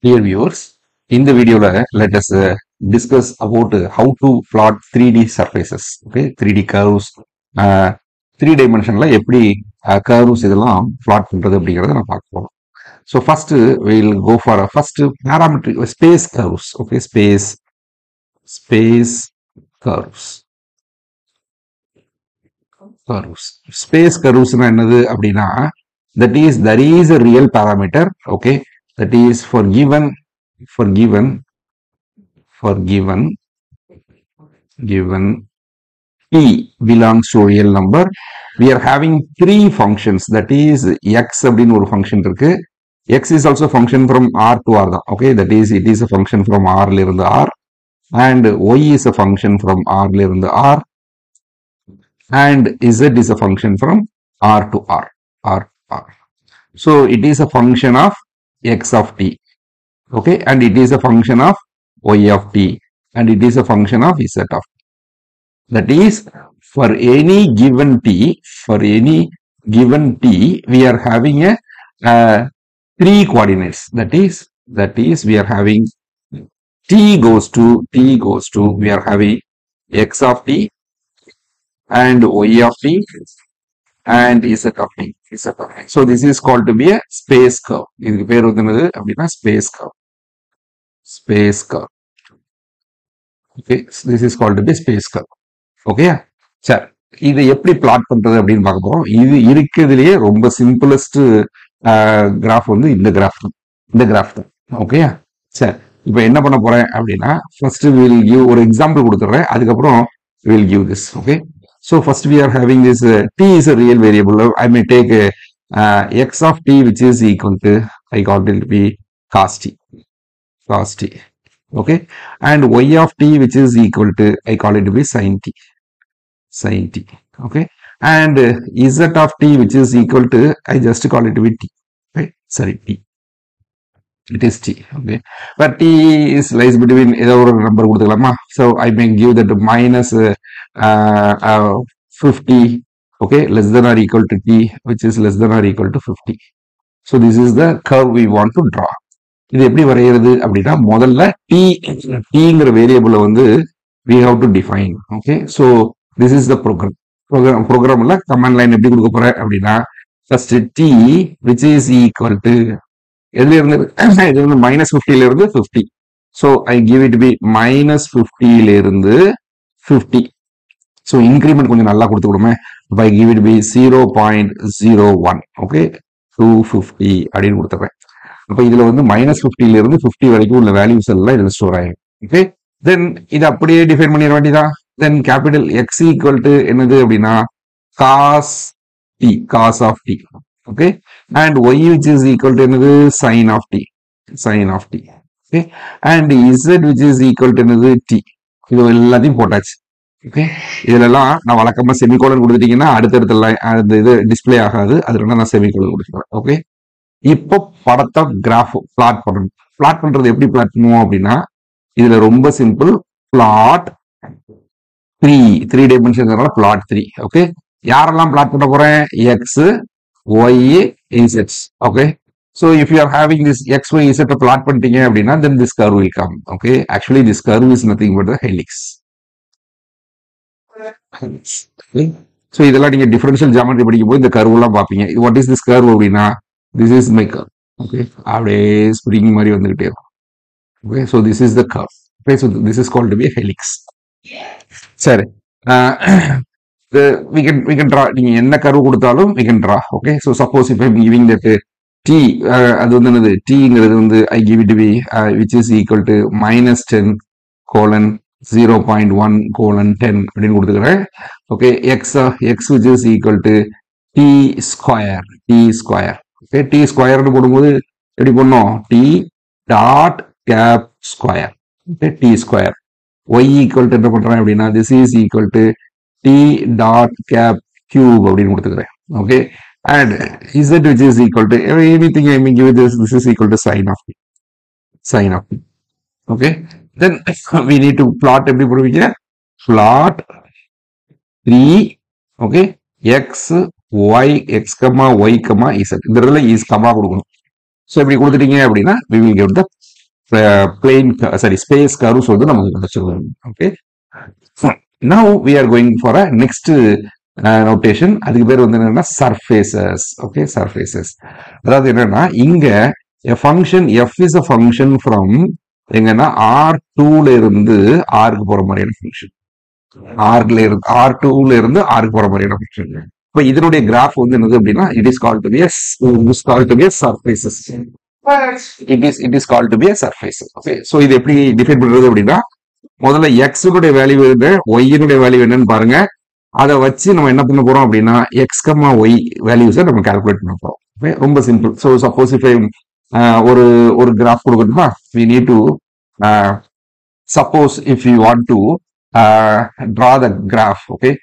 Dear viewers, in the video, let us discuss about how to plot 3D surfaces, okay, 3D curves, 3 dimensionல எப்படி curves இதெல்லாம் plot பண்றது அப்படிங்கறத நான் பார்க்க போறோம். So first we'll go for a first parametric space curves, okay, space curves. Space curves என்னது அப்படின்னா that is there is a real parameter, okay, that is for given t belongs to a real number. We are having three functions, that is x அப்படின்னு ஒரு function இருக்கு. X is also function from R to R தான், okay, that is it is a function from R ல இருந்து R, and y is a function from R ல இருந்து R, and z is a function from R to R. So it is a function of x of t, okay, and it is a function of y of t, and it is a function of z of t. That is, for any given t, we are having a three coordinates. That is we are having t goes to we are having x of t and y of t and z of t. So this is called to be a space curve. இதுக்கு பேர் வந்து என்னது அப்படின்னா space curve. Okay, so this is called to be space curve. Okay, சரி, இதை எப்படி plot பண்றது அப்படின்னு பார்க்க போறோம். இது இருக்கிறதுலயே ரொம்ப சிம்பிளஸ்ட் கிராஃப் வந்து இந்த கிராஃப் தான். ஓகே, சரி, இப்போ என்ன பண்ண போறேன் அப்படின்னா ஃபர்ஸ்ட் வில் கிவ் ஒரு எக்ஸாம்பிள் கொடுத்துறேன், அதுக்கப்புறம் will give this. Okay, so first we are having this t is a real variable. I may take x of t which is equal to, I call it to be cos t, okay, and y of t which is equal to, I call it to be sin t, okay, and z of t which is equal to, I just call it to be t, right? Sorry, t, it is t, okay, but t is lies between ஏதோ ஒரு number கொடுத்துக்கலாமா. So I may give that minus 50, okay, less than or equal to t which is less than or equal to 50. So this is the curve we want to draw. இது எப்படி வரையிறது அப்படின்னா முதல்ல tங்கிற வேரியபிளை வந்து we have to define. Okay, so this is the ப்ரோக்ராம்ல command line எப்படி கொடுக்க போறேன் அப்படின்னா first t which is equal to எதுல இருந்து, இது வந்து -50ல இருந்து 50. So I give it to be -50ல இருந்து 50. So increment கொஞ்சம் நல்லா கொடுத்து கொடுமே. I give it to be 0.01, okay, 250 அப்படின்னு கொடுத்துறேன். அப்ப இதுல வந்து -50ல இருந்து 50 வரைக்கும் உள்ள வேல்யூஸ் எல்லாம் இதுல ஸ்டோர் ஆகும். ஓகே, தென் இதை அப்படியே டிஃபைன் பண்ணிட வேண்டியதான். தென் கேபிட்டல் x ஈக்குவல் டு என்னது அப்படின்னா cos of t, okay, and y which is equal to என்னது sin of t, okay, and z which is equal to என்னது t. இது எல்லாத்தையும் போட்டாச்சு. ஓகே, இதுலலாம் நான் வழக்கமா செமிகோலன் கொடுத்துட்டீங்கன்னா அடுத்தடுத்த அந்த இது டிஸ்பிளே ஆகாது, அதனால நான் செமிகோலன் கொடுத்துக்கிறேன். ஓகே, இப்போ படத்தை கிராஃப் பிளாட் பண்ணணும். பிளாட் பண்றது எப்படி பிளாட் பண்ணுவோம் அப்படின்னா இதுல ரொம்ப simple, plot 3 dimension plot 3. Okay, யாரெல்லாம் பிளாட் பண்ண போறேன், x y z. Okay, so if you are having this x y z plot பண்ணிட்டீங்க அப்படின்னா then this curve will come. Okay, actually this curve is nothing but the helix. So இதெல்லாம் நீங்க differential geometry படிக்கும் போது இந்த curve எல்லாம் பாப்பீங்க. What is this curve அப்படின்னா this is my curve. Okay, அப்படியே ஸ்ப்ரிங் மாதிரி வந்துகிட்டே இருக்கும். Okay, so this is the curve. Okay, so this is called to be a helix. சரி, we can draw. நீங்க என்ன கர்வ் கொடுத்தாலும் we can draw. Okay, so suppose if I'm giving that t, அது வந்து என்னது tங்கிறது வந்து I give it to be which is equal to -10 colon 0.1:10 அப்படின்னு கொடுத்துக்கிறேன். Okay, x which is equal to t square. Okay, t ஸ்கொயர்னு போடும்போது எப்படி பண்ணோம், t dot cap square. Okay, t square. y equal to என்ன பண்றேன் அப்படின்னா this is equal to t dot cap cube அப்படின்னு கொடுத்துக்கிறேன். Okay, and z which is equal to anything I may give this is equal to sin of t. Okay, then we need to plot எப்படி போடுவீங்க, plot 3, okay, x y comma z. இந்த இடத்துல is comma கொடுக்கணும். So இப்படி கொடுத்துட்டீங்க அப்படின்னா we will get the plane space curves வந்து நமக்கு கிடைச்சிருக்கும். Okay, now we are going for a next notation. அதுக்கு பேர் வந்து என்னன்னா surfaces. Okay, surfaces. அதாவது என்னன்னா இங்க a function f is a function from எங்கன்னா R2 ல இருந்து R க்கு போற மாதிரியான ஃபங்க்ஷன், R2 ல இருந்து R க்கு போற மாதிரியான ஃபங்க்ஷன். இப்போ இதனுடைய கிராஃப் வந்து என்னது அப்படின்னா it is called to be a surfaces. It is called to be a surfaces. Okay, so இது எப்படி டிஃபைன் பண்றது அப்படின்னா முதல்ல x னுடைய வேல்யூ என்ன, y னுடைய வேல்யூ என்னன்னு பாருங்க. அதை வச்சு நம்ம என்ன பண்ண போறோம் அப்படின்னா x, y வேல்யூஸை நம்ம கால்குலேட் பண்ண போறோம். ரொம்ப சிம்பிள். ஸோ சப்போஸ் இப்போ ஒரு கிராஃப் கொடுக்கணுமா, we need to suppose if you want to draw the graph, okay,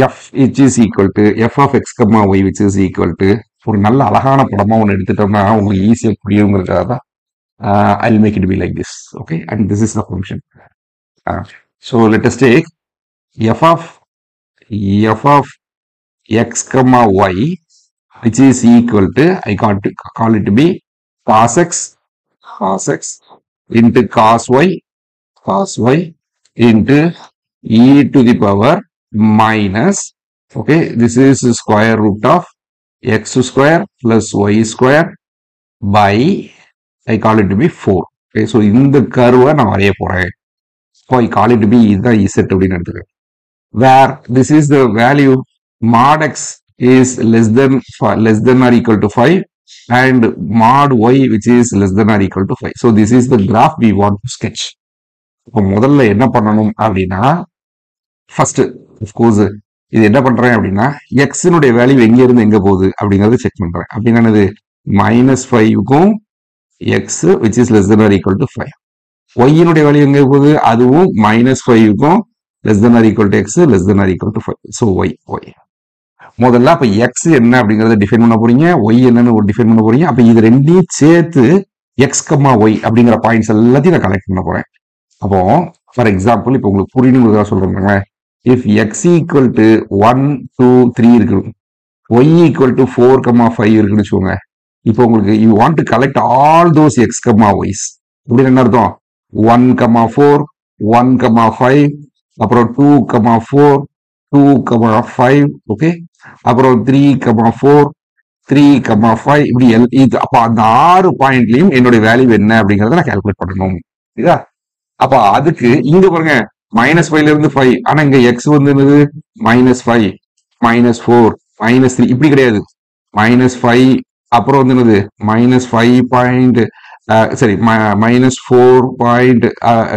f which is equal to f of x, y which is equal to ஒரு நல்ல அழகான படமா ஒன்று எடுத்துட்டோம்னா உங்களுக்கு ஈஸியா புரியுங்கிறதுக்காக தான் I'll make it be like this. Okay, and this is the function. So let us take f of x, y which is equal to, I call it to be cos x into cos y into e to the power minus, okay, this is square root of x square plus y square by, I call it to be 4. Okay, so இந்த கர்வை நான் வரைய போறேன். So I call it to be இதுதான் z அப்படின்னு எடுத்துக்கிறேன். Where this is the value mod x is less than or equal to 5 and mod y which is less than or equal to 5. So this is the graph we want to sketch. இப்போ முதல்ல என்ன பண்ணணும் அப்படின்னா first of course இது என்ன பண்றேன் அப்படின்னா எக்ஸினுடைய value எங்க இருந்து எங்க போகுது அப்படிங்கறது செக் பண்றேன். அப்படின்னா என்னது -5க்கும் x which is less than or equal to 5. ஒய்யினுடைய வேல்யூ எங்க போகுது, அதுவும் -5க்கும் less than or equal to x less than or equal to 5. So y முதல்ல அப்ப எக்ஸ் என்ன அப்படிங்கறத டிஃபைன் பண்ண போறீங்க, ஒய் என்னன்னு டிஃபைன் பண்ண போறீங்க. அப்ப இது ரெண்டையும் சேர்த்து எக்ஸ், ஒய் அப்படிங்கிற பாயிண்ட்ஸ் எல்லாத்தையும் நான் கலெக்ட் பண்ண போறேன். அப்போ ஃபார் எக்ஸாம்பிள் இப்போ உங்களுக்கு புரியணுங்கிறதா சொல்றேன். இஃப் எக்ஸ் ஈக்குவல் டு 1, 2, 3 இருக்கு, ஒய் ஈக்குவல் டு 4, 5 இருக்குன்னு வச்சுக்கோங்க. இப்போ உங்களுக்கு you want to collect all those X, Ys. அப்படின்னு என்ன அர்த்தம், 1, 4, 1, 5, அப்புறம் 2, 4, 2, 5, ஓகே, அப்புறம் 3, 4, 3, 5 இப்படி இது. அப்ப அந்த 6 பாயிண்ட்லயும் என்னுடைய வேல்யூ என்ன அப்படிங்கறத நான் கால்குலேட் பண்ணணும். இதா அப்ப அதுக்கு இங்க பாருங்க -5ல இருந்து 5, ஆனா இங்க எக்ஸ் வந்து என்னது -5, -4, -3 இப்படி கிடையாது. -5 அப்புறம் வந்து என்னது -5 பாயிண்ட் சரி -4 பாயிண்ட்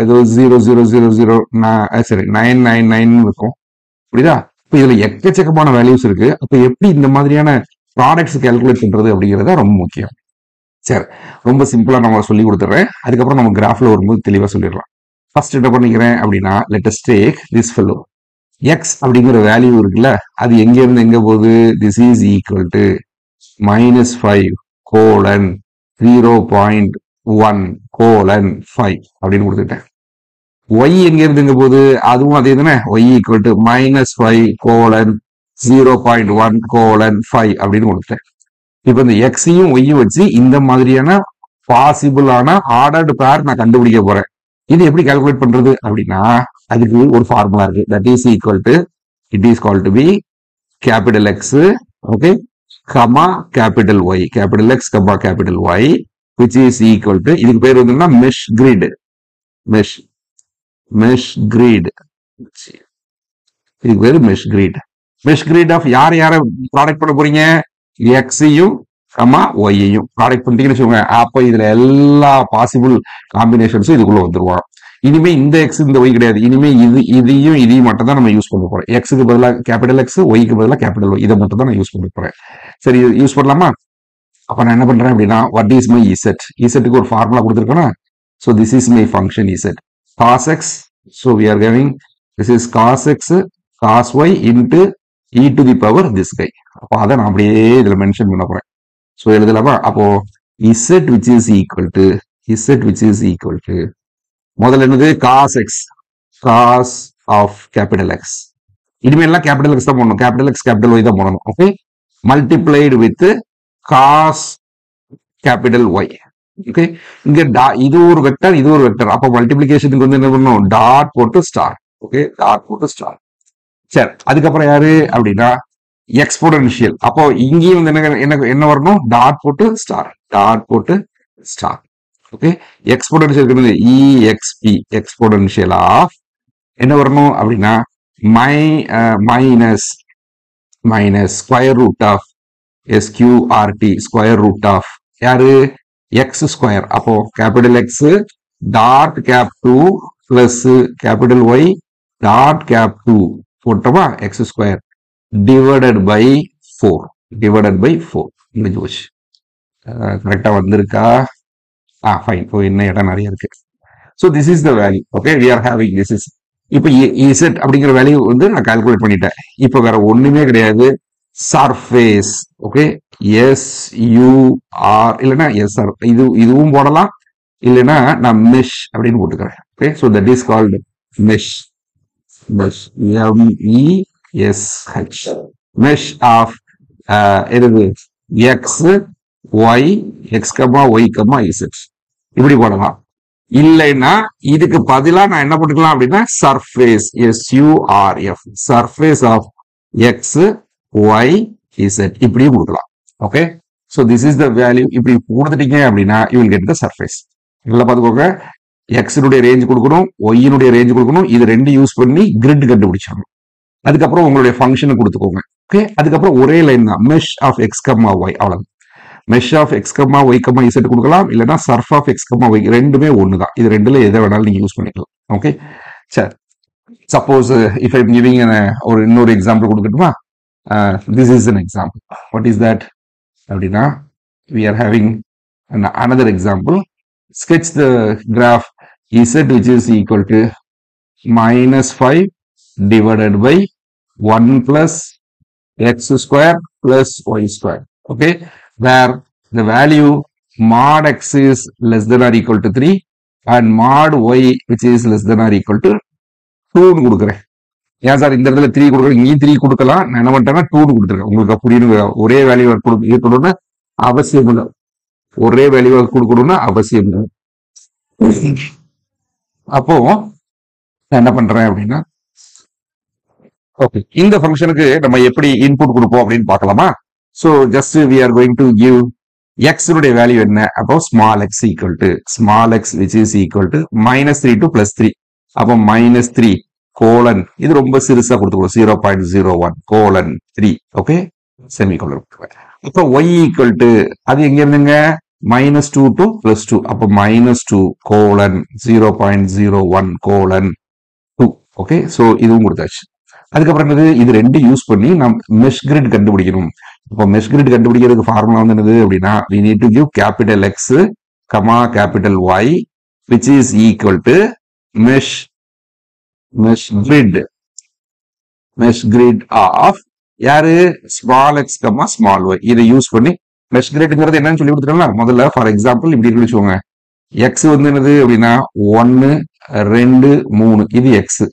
ஏதோ 0000 சரி 999 இருக்கும். புரியுதா? இப்ப இதுல எக்கச்சக்கமான வேல்யூஸ் இருக்கு. அப்ப எப்படி இந்த மாதிரியான ப்ராடக்ட்ஸ் கால்குலேட் பண்றது அப்படிங்கறத ரொம்ப முக்கியம். சரி, ரொம்ப சிம்பிளா நம்ம சொல்லி கொடுத்துறேன். அதுக்கப்புறம் நம்ம கிராஃப்ல வரும்போது தெளிவா சொல்லிடலாம். ஃபர்ஸ்ட் என்ன பண்ணிக்கிறேன் அப்படின்னா let us take this fellow x அப்படிங்கிற வேல்யூ இருக்குல்ல, அது எங்க இருந்து எங்க போகுது, this is equal to -5 colon 0.1 colon 5 அப்படின்னு கொடுத்துட்டேன். y எங்க இருந்து எங்க போகுது, அதுவும் அதே தானே, y equal to -5 colon 0.1 colon 5 அப்படின்னு கொடுத்துட்டேன். இப்ப இந்த எக்ஸையும் ஒய்யும் வச்சு இந்த மாதிரியான பாசிபிளான ஆர்டர்டு பேர் நான் கண்டுபிடிக்க போறேன். இது எப்படி கால்குலேட் பண்றது அப்படின்னா அதுக்கு ஒரு ஃபார்முலா இருக்கு. That is equal to, it is called to be capital X, okay, comma capital Y, capital X comma capital Y which is equal to, இதுக்கு பேர் வந்து மெஷ் கிரிட், மெஷ் கிரிட், இதுக்கு பேரு mesh grid. Mesh grid of யார product பண்ண போறீங்க, எக்ஸையும் comma ஒய்யையும் product பண்ணிட்டீங்கன்னு வச்சுக்கோங்க. அப்ப இதுல எல்லா பாசிபிள் காம்பினேஷன்ஸும் இதுக்குள்ள வந்துருவாங்க. இனிமே இந்த எக்ஸ் இந்த ஒய் கிடையாது. இனிமே இதையும் மட்டும் தான் நம்ம யூஸ் பண்ண போறோம். எக்ஸுக்கு பதிலாக கேபிட்டல் எக்ஸ், ஒய்க்கு பதிலாக கேபிட்டல் ஒய், இதை மட்டும் தான் நான் யூஸ் பண்ண போறேன். சரி, யூஸ் பண்ணலாமா? அப்ப நான் என்ன பண்றேன் அப்படின்னா வாட் இஸ் மை இசட், இசட்டுக்கு ஒரு ஃபார்முலா கொடுத்துருக்கேன்னா, so this is my function z cos x. So we are giving this is cos X cos y into e to the power this guy. அப்போ அதை நான் அப்படியே இதுல மென்ஷன் பண்ண போறேன். ஸோ எழுதலாமா? அப்போ Z which is equal to முதல்ல என்னது cos X, cos of capital X. இனிமேல் கேபிட்டல் எக்ஸ் தான் போடணும், கேபிட்டல் எக்ஸ் கேபிட்டல் ஒய் தான் போடணும். Okay, multiplied with cos capital Y. Okay, இங்க இது ஒரு வெக்டர், இது ஒரு வெக்டர். அப்ப மல்டிபிளிகேஷனுக்கு வந்து என்ன பண்ணணும்? டாட் போட்டு ஸ்டார். ஓகே, டாட் போட்டு ஸ்டார். சரி, அதுக்கப்புறம் யாரு அப்படின்னா எக்ஸ்போனன்ஷியல். அப்போ இங்கேயும் வந்து என்ன வரணும்? டாட் போட்டு ஸ்டார், டாட் போட்டு star. Okay, exponential EXP, exponential of என்ன வரணும் அப்படின்னா minus square root of SQRT, square root of யாரு? X square. அப்போ capital x dot cap 2 plus capital y dot cap 2 போட்டோமா? X square divided by 4, divided by 4 முடிஞ்சு போச்சு. கரெக்டா வந்திருக்கா? ஃபைன். இப்போ என்ன இடம் நிறைய இருக்கு. So this is the value. Okay, we are having this is. இப்போ இசட் அப்படிங்கிற வேல்யூ வந்து நான் கால்குலேட் பண்ணிட்டேன். இப்போ வேற ஒண்ணுமே கிடையாது. சர்ஃபேஸ். ஓகே, SUR இல்லைன்னா SR, இதுவும் போடலாம், இல்லைன்னா நான் மெஷ் அப்படின்னு போட்டுக்கிறேன். Okay, so that is called mesh. Mesh MESH, mesh of எது? X y, x comma Y comma z, இப்படி போடலாம். இல்லைன்னா இதுக்கு பதிலா நான் என்ன பண்ணிக்கலாம் அப்படின்னா surface, SURF, surface of X Y z இப்படியும் கொடுக்கலாம். Okay, so this is the value. இப்படி கொடுத்துட்டீங்க அப்படின்னா you will get the surface. நல்லா பார்த்துக்கோங்க, எக்ஸினுடைய ரேஞ்ச் கொடுக்கணும், ஒய்யினுடைய ரேஞ்ச் கொடுக்கணும், இது ரெண்டு யூஸ் பண்ணி கிரிட் கண்டுபிடிச்சிடணும். அதுக்கப்புறம் உங்களுடைய ஃபங்க்ஷனை கொடுத்துக்கோங்க. ஓகே, அதுக்கப்புறம் ஒரே லைன் தான், mesh of x comma y, அவ்வளவு. Mesh of x comma y comma z கொடுக்கலாம், இல்லைன்னா surf of x comma y, ரெண்டுமே ஒன்று தான். இது ரெண்டுல எதை வேணாலும் நீங்க யூஸ் பண்ணிக்கலாம். ஓகே, சரி. சப்போஸ் இஃப் ஐ கிவிங் ஒரு இன்னொரு example கொடுக்கட்டுமா? This is an example. What is that? அப்படின்னா we are having another example. Sketch the graph Z which is equal to -5 divided by 1 plus x square plus y square. Okay, where the value mod x is less than or equal to 3 and mod y which is less than or equal to 2 கொடுக்கிறேன். ஏன் sir இந்த இடத்துல 3 கொடுக்குறேன், இங்கேயும் 3 கொடுக்கலாம், நான் என்ன பண்ணிட்டேன்னா 2 கொடுத்துருக்கேன். உங்களுக்கு அப்படின்னு ஒரே வேல்யூ இருக்கணும்னு அவசியம் இல்லை, ஒரே வேல்யூ கொடுக்கணும்னு அவசியம் இல்லை. அப்போ நான் என்ன பண்றேன் அப்படின்னா, ஓகே, இந்த ஃபங்க்ஷனுக்கு நம்ம எப்படி இன்புட் கொடுப்போம் அப்படின்னு பார்க்கலாமா? So just we are going to give எக்ஸினுடைய வேல்யூ என்ன? அப்போ small x equal to small x which is equal to -3 to +3. அப்போ -3 கோலன், இது ரொம்ப சிறுசா கொடுத்துக்கணும், 0.01 கோலன் 3. Okay, semicolon. அப்போ ஒய் ஈக்குவல் டு அது எங்க இருந்துங்க? -2 to +2. அப்போ -2 கோலன் 0.01 கோலன் 2. ஓகே, ஸோ இதுவும் கொடுத்தாச்சு. அதுக்கப்புறம் என்னது? இது ரெண்டு யூஸ் பண்ணி நாம் மெஷ் கிரிட் கண்டுபிடிக்கணும். இப்போ மெஷ் கிரிட் கண்டுபிடிக்கிறதுக்கு ஃபார்முலா வந்து என்னது அப்படின்னா we need to give capital X, capital Y which is equal to mesh grid of யாரு? Small X comma small Y. இதை யூஸ் பண்ணி மெஷ் கிரிட்ங்கிறது என்னன்னு சொல்லி கொடுத்துட்டோம்னா, முதல்ல ஃபார் எக்ஸாம்பிள் இப்படி இருக்கு வச்சுக்கோங்க. எக்ஸ் வந்து என்னது அப்படின்னா 1 2 3, இது எக்ஸ்.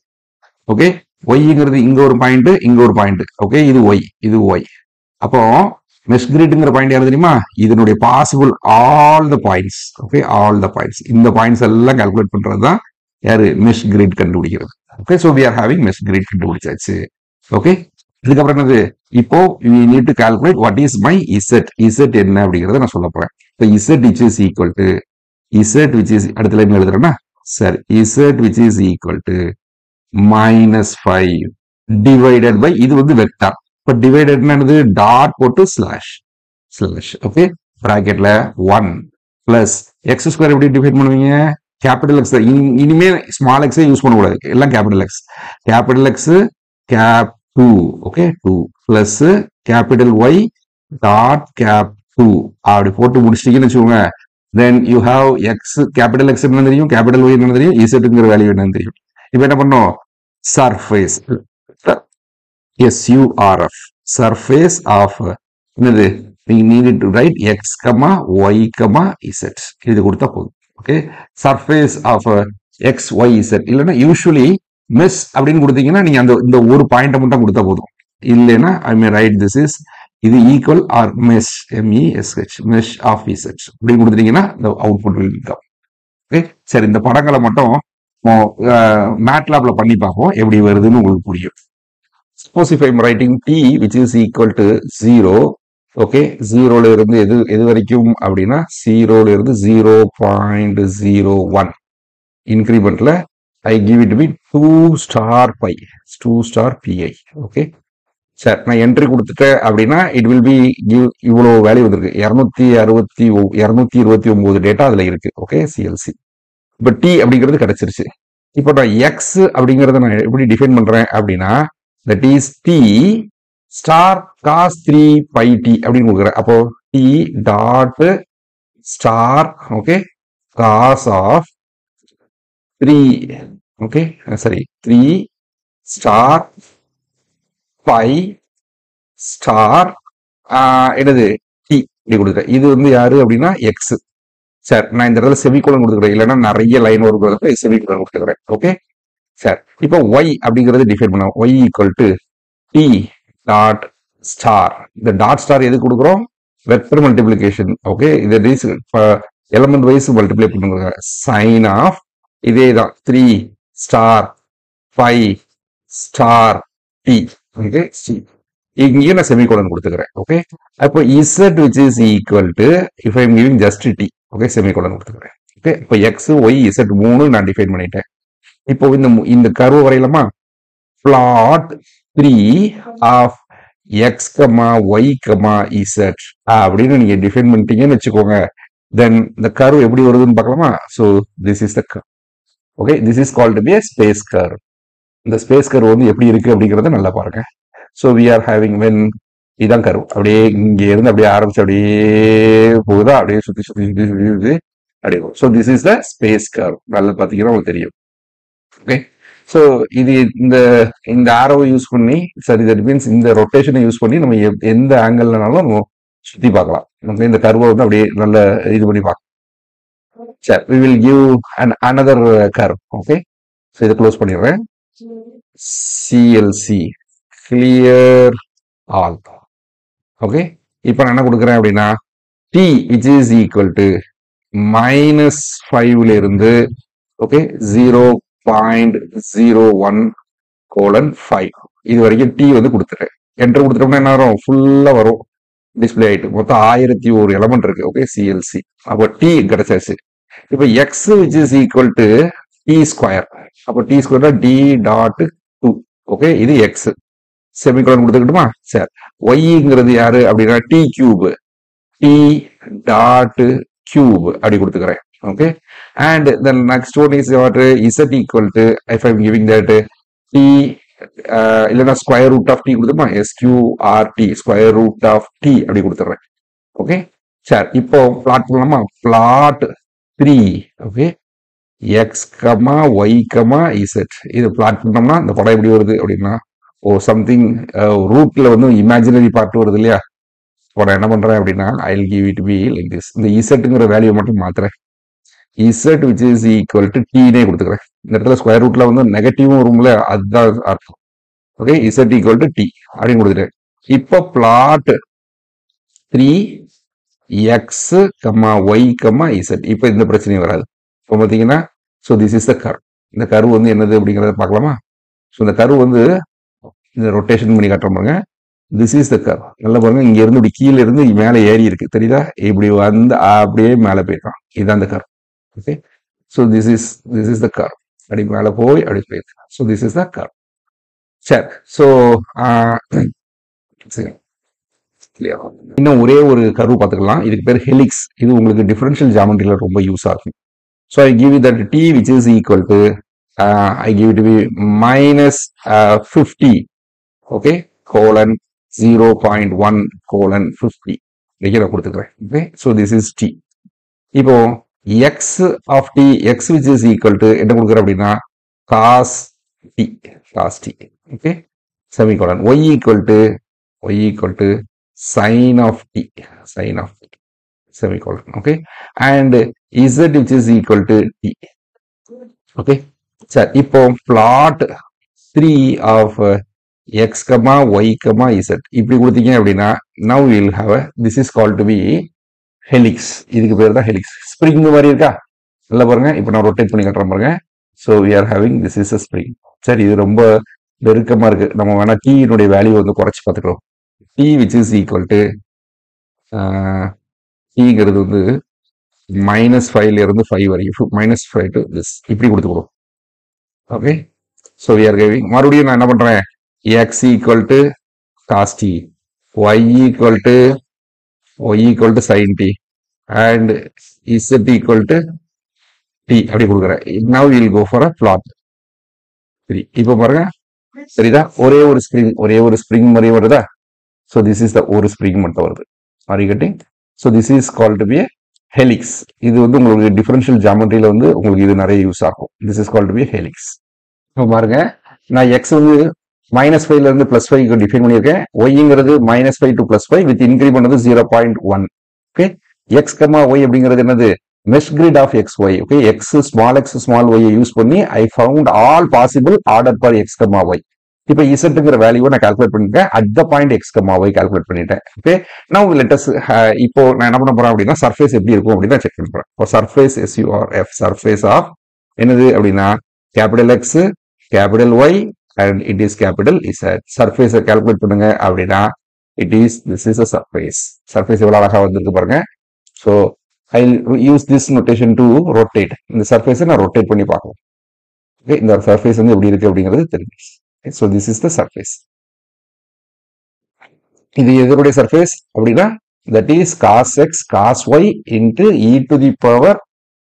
ஓகே, ஒய்ங்கிறது இங்க ஒரு பாயிண்ட், இங்க ஒரு பாயிண்ட். ஓகே, இது ஒய், இது ஒய். அப்போ மெஷ் கிரிட்ங்கிற பாயிண்ட் யாரு தெரியுமா? இதனுடைய possible all the points. Okay, all the points, இந்த பாயிண்ட்ஸ் எல்லாம் கால்குலேட் பண்றது தான் யாரு? மெஷ் கிரிட் கண்டுபிடிக்கிறது. Okay, so we are having mesh grid கண்டுபிடிச்சாச்சு. ஓகே, இதுக்கப்புறம் என்னது? இப்போ we need to calculate what is my z என்ன அப்படிங்கறத நான் சொல்ல போறேன். இப்போ z which is equal to which is அடுத்த லைன் எழுதுறேன்னா சரி, z which is equal to -5 divided by இது வந்து வெக்டார். இப்போ டிவைடட் என்னது? டாட் போட்டு ஸ்லாஷ். ஓகே, பிராக்கெட்ல 1 பிளஸ் எக்ஸ் ஸ்கொயர் எப்படி டிவைட் பண்ணுவீங்க? Capital x. இனிமே ஸ்மால் எக்ஸே யூஸ் பண்ணக்கூடாது, எல்லாம் capital X. Capital x cap 2. Okay, 2 plus capital y dot cap 2 அப்படி போட்டு முடிச்சிட்டீங்கன்னு வச்சுக்கோங்க. Then you have x, capital x என்ன தெரியும், கேபிட்டல் ஒய் என்ன தெரியும், இசட்ங்கிற வேல்யூ என்னன்னு தெரியும். இப்போ என்ன பண்ணோம்? சர்ஃபேஸ் SURF, சர்ஃபேஸ் ஆஃப் என்னது? நீங்க need to write X comma Y comma Z, இது கொடுத்தா போதும். Okay, surface of X Y Z. இல்லைன்னா யூஸ்வலி மெஷ் அப்படின்னு கொடுத்தீங்கன்னா நீங்க அந்த இந்த ஒரு பாயிண்ட் மட்டும் கொடுத்தா போதும். இல்லைன்னா I may write this is இது equal or mesh MESH mesh of Z இப்படி கொடுத்துட்டீங்கன்னா இந்த அவுட்புட் வில் கம். ஓகே சரி, இந்த படங்களை மட்டும் மேட்லாப்ல பண்ணி பார்ப்போம் எப்படி வருதுன்னு உங்களுக்கு புரியும். Suppose if I'm writing t which is equal to 0, okay ஜீரோல இருந்து எது வரைக்கும் அப்படின்னா 0ல இருந்து 0.01 இன்கிரிமெண்ட்ல I give it to be 2 star pi, 2 star pi. Okay சரி, நான் என்ட்ரி கொடுத்துட்டேன் அப்படின்னா இட் வில் பி கிவ் இவ்வளோ வேல்யூ வந்திருக்கு 229 டேட்டா அதுல இருக்கு. ஓகே சிஎல்சி இப்போ டி அப்படிங்கிறது கிடைச்சிருச்சு. இப்போ நான் எக்ஸ் அப்படிங்கறத நான் எப்படி டிஃபைன் பண்றேன் அப்படின்னா that is T star cos 3 pi T அப்படின்னு கொடுக்குறேன். அப்போ T dot star okay cos of 3 okay சரி 3 ஸ்டார் பை ஸ்டார் என்னது டி இப்படி கொடுக்குறேன். இது வந்து யாரு அப்படின்னா எக்ஸ். சார் நான் இந்த இடத்துல செமிகோலன் கொடுத்துக்கிறேன், இல்லைன்னா நிறைய லைன் வருகிறதுக்கு செமிகோலன் கொடுத்துக்கிறேன். ஓகே சார் இப்போ ஒய் அப்படிங்கறது டிஃபைன் பண்ணோம். Y equal to T dot star. இந்த டாட் ஸ்டார் எது கொடுக்குறோம்? Vector multiplication. ஓகே இது எலமெண்ட் வைஸ் மல்டிப்ளை பண்ணுங்க. சைன் ஆஃப் இதே தான் 3 ஸ்டார் 5 ஸ்டார் டி. ஓகே இங்கேயும் நான் செமிகோலன் கொடுத்துக்கிறேன். ஓகே அப்போ Z which is equal to if I am giving just t okay semicolon கொடுத்துக்கிறேன். ஓகே இப்போ எக்ஸ் ஒய் இசட் 3 நான் டிஃபைன் பண்ணிட்டேன். இப்போ இந்த கர்வ் வரையலாமா? Plot 3 of x comma Y comma z அப்படின்னு நீங்க டிஃபைன் பண்ணிட்டீங்கன்னு வச்சுக்கோங்க. தென் இந்த கர்வ் எப்படி வருதுன்னு பார்க்கலாமா? So this is the curve. Okay this is called be space curve. இந்த ஸ்பேஸ் கர்வ் வந்து எப்படி இருக்கு அப்படிங்கறத நல்லா பாருங்க. So we are having when இதான் கர்வ் அப்படியே இங்க இருந்து அப்படியே ஆரம்பிச்சு அப்படியே போகுதா, அப்படியே சுத்தி சுத்தி சுத்தி சுத்தி சுத்தி அப்படியே. So this is the space curve. நல்லா பாத்தீங்கன்னா உங்களுக்கு தெரியும். ஓகே ஸோ இது இந்த ஆரோவை யூஸ் பண்ணி சரி தட் மீன்ஸ் இந்த ரொட்டேஷனை யூஸ் பண்ணி நம்ம எந்த ஆங்கிள்னாலும் நம்ம சுத்தி பார்க்கலாம். ஓகே இந்த கர்வை வந்து அப்படியே நல்ல இது பண்ணி பார்க்கலாம். சரி we will give another curve. Okay so இதை க்ளோஸ் பண்ணிடுறேன். CLC clear all. ஓகே இப்போ நான் என்ன கொடுக்குறேன் அப்படின்னா t which is equal to -5ல இருந்து ஓகே 0.01:5 இது வரைக்கும் t வந்து கொடுத்துட்டேன். என்டர் கொடுத்துட்டோம்னா என்ன வரும்? ஃபுல்லா வரும் டிஸ்பிளே ஆயிட்டு. மொத்தம் 1001 எலமெண்ட் இருக்கு. ஓகே சிஎல்சி அப்போ டி கிடைச்சாச்சு. இப்போ x which is equal to t square. அப்போ டி ஸ்கொயர்னா டி டாட் 2. ஓகே இது எக்ஸ் செமிகோலன் கொடுத்துக்கிட்டுமா? சரி ஒய்ங்கிறது யாரு அப்படின்னா t cube, t dot cube அப்படி கொடுத்துக்கிறேன். Okay and then next one is what z equal to if I am giving that t இல்லைன்னா ஸ்கொயர் ரூட் ஆஃப் டி கொடுத்துமா? SQRT square root of t அப்படி கொடுத்துட்றேன். ஓகே சரி இப்போ plot பண்ணலாமா? Plot 3 okay X comma Y comma Z இது plot பண்ணோம்னா இந்த படம் எப்படி வருது அப்படின்னா சம்திங் ரூட்ல வந்து இமேஜினரி பார்ட் வருது இல்லையா? இப்போ நான் என்ன பண்றேன் அப்படின்னா I will give it be like this. இந்த இசட்டுங்கிற வேல்யூ மட்டும் மாத்துறேன். Z which is equal to டீனே கொடுத்துக்கிறேன். இந்த இடத்துல ஸ்கொயர் ரூட்ல வந்து நெகட்டிவும் வரும்ல, அதுதான் அர்த்தம். Okay Z equal to T அப்படின்னு கொடுத்துட்டேன். இப்போ plot 3 X comma Y comma Z. இப்போ இந்த பிரச்சனையும் வராது. இப்போ பார்த்தீங்கன்னா so this is the curve. இந்த கர்வ் வந்து என்னது அப்படிங்கிறத பார்க்கலாமா? ஸோ இந்த கர்வ் வந்து இந்த ரொட்டேஷன் பண்ணி காட்டுறோம் பாருங்க. This is the curve. நல்லா பாருங்க, இங்க இருந்து இப்படி கீழே இருந்து மேலே ஏறி இருக்கு தெரியுதா? இப்படி வந்து அப்படியே மேலே போயிருக்கான். இதுதான் அந்த curve. Okay so this is the curve. அப்படி மேலே போய் அப்படி போயிருக்கு. So this is the curve. சரி ஸோ இன்னும் ஒரே ஒரு கர்வ் பார்த்துக்கலாம். இதுக்கு பேர் ஹெலிக்ஸ். இது உங்களுக்கு டிஃபரன்ஷியல் ஜியோமெட்ரியில ரொம்ப யூஸ் ஆகும். So I give that t which is equal to I give it to be -50 okay colon 0.1 colon 50 நான் கொடுத்துக்கிறேன். Okay so this is t. இப்போ x of t x which is equal to என்ன கொடுக்குறேன் அப்படின்னா cos t okay semicolon y equal to sine of t semicolon okay and z which is equal to t. Okay சரி இப்போ plot 3 of x, y, z இப்படி கொடுத்தீங்க அப்படின்னா now we'll have a this is called to be helix. இதுக்கு பேர் தான் helix. Spring மாதிரி இருக்கா? நல்லா பாருங்க. இப்போ நான் ரொட்டேட் பண்ணி காட்டுறேன் பாருங்க. So we are having this is a spring. சரி, இது ரொம்ப நெருக்கமா இருக்கு. நம்ம வேணா t னுடைய வேல்யூ வந்து குறைச்சு பார்த்துக்கிறோம். t which is equal to tங்கிறது வந்து -5ல இருந்து 5 வரைக்கும் -5 to this இப்படி கொடுத்துக்கிறோம். Okay, so we are giving மறுபடியும் நான் என்ன பண்றேன், x equal to cos t, y equal to sin t and z equal to t அப்படி கொடுக்குறேன். now we'll go for a plot. சரி, இப்போ பாருங்க, சரிதா? ஒரே ஒரு ஸ்ப்ரிங் மாதிரி வருதா? ஸோ திஸ் இஸ் த ஒரு ஸ்ப்ரிங் மட்டும் வருது. Are you getting? So this is called to be a helix. இது வந்து உங்களுக்கு டிஃபரன்ஷியல் ஜாமெட்ரியில வந்து உங்களுக்கு இது நிறைய யூஸ் ஆகும். This is called to be a helix. இப்போ பாருங்க, நான் எக்ஸ் வந்து -5ல இருந்து +5 டிஃபைன் பண்ணியிருக்கேன். ஒய்ங்கிறது -5 to +5 வித் இன்க்ரிமெண்ட் வந்து 0.1. ஓகே, எக்ஸ் ஒய் அப்படிங்கிறது என்னது? Mesh grid of X y. Okay, x small y use பண்ணி I found all possible order for x y. இப்போ இசட்டுங்கிற வேல்யூவை நான் கால்குலேட் பண்ணிட்டேன். At the point x y calculate பண்ணிட்டேன். ஓகே, நான் லெட்டஸ் இப்போ நான் என்ன பண்ண போறேன் அப்படின்னா சர்ஃபேஸ் எப்படி இருக்கும் அப்படின்னு செக் பண்ண போறேன். இப்போ சர்ஃபேஸ் SURF சர்ஃபேஸ் ஆஃப் என்னது அப்படின்னா capital X, capital Y and it is capital Z. Surface calculate பண்ணுங்க அப்படின்னா it is this is a surface. Surface எவ்வளவு அழகா வந்திருக்கு பாருங்க. So I use this notation to rotate. இந்த சர்ஃபேஸை நான் ரொட்டேட் பண்ணி பார்க்கலாம். ஓகே, இந்த சர்ஃபேஸ் வந்து எப்படி இருக்கு அப்படிங்கிறது தெரியும். So this is the surface. இது எதனுடைய சர்ஃபேஸ் அப்படின்னா that is cos x cos y into e to the power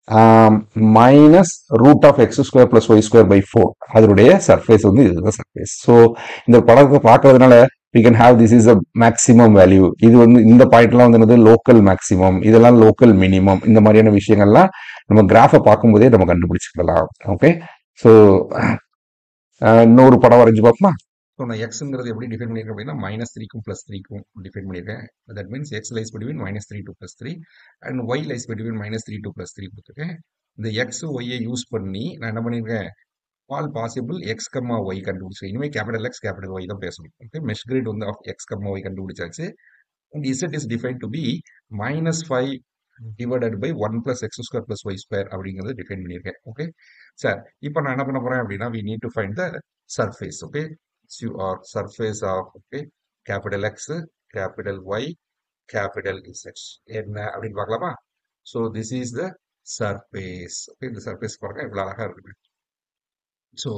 -√(x²+y²/4) அதனுடைய சர்ஃபேஸ் வந்து இதுதான் சர்ஃபேஸ். ஸோ இந்த படத்தை பார்க்கறதுனால we can have this is a maximum value. இது வந்து இந்த பாயிண்ட்லாம் வந்து லோக்கல் மேக்ஸிமம், இதெல்லாம் லோக்கல் மினிமம். இந்த மாதிரியான விஷயங்கள்லாம் நம்ம கிராஃபை பார்க்கும்போதே நம்ம கண்டுபிடிச்சிக்கலாம். ஓகே, ஸோ இன்னொரு படம் வரைஞ்சு பார்ப்போமா? ஸோ நான் எக்ஸுங்கிறது எப்படி டிஃபைன் பண்ணியிருக்கேன் அப்படின்னா -3க்கும் +3க்கும் டிஃபைன் பண்ணியிருக்கேன். That means X lies between -3 to +3 and Y lies between -3 to +3 கொடுத்துருக்கேன். இந்த எக்ஸ் ஒய்யை யூஸ் பண்ணி நான் என்ன பண்ணியிருக்கேன், ஆல் பாசிபிள் எக்ஸ் ஒய் கண்டுபிடிச்சேன். இனிமேல் கேபிட்டல் எக்ஸ் கேபிட்டல் ஒய் தான் பேசணும். ஓகே, மெஷ் கிரிட் வந்து ஆஃப் எக்ஸ் ஒய் கண்டுபிடிச்சாச்சு. And Z is define to be -5 divided by 1 plus x² plus y² அப்படிங்கிறது டிஃபைன் பண்ணியிருக்கேன். ஓகே சார், இப்போ நான் என்ன பண்ண போறேன் அப்படின்னா we need to find the surface. Okay, surface of capital X, capital Y, capital Z என்ன அப்படின்னு பார்க்கலாமா? So this is the surface. Okay, இந்த surface பாருங்க இவ்வளவு அழகா இருக்கு. So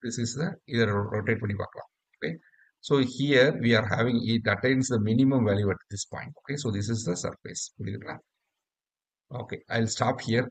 this is the இதை rotate பண்ணி பார்க்கலாம். Okay, so here we are having it attains the minimum value at this point. Okay, so this is the surface. Okay, I'll stop here.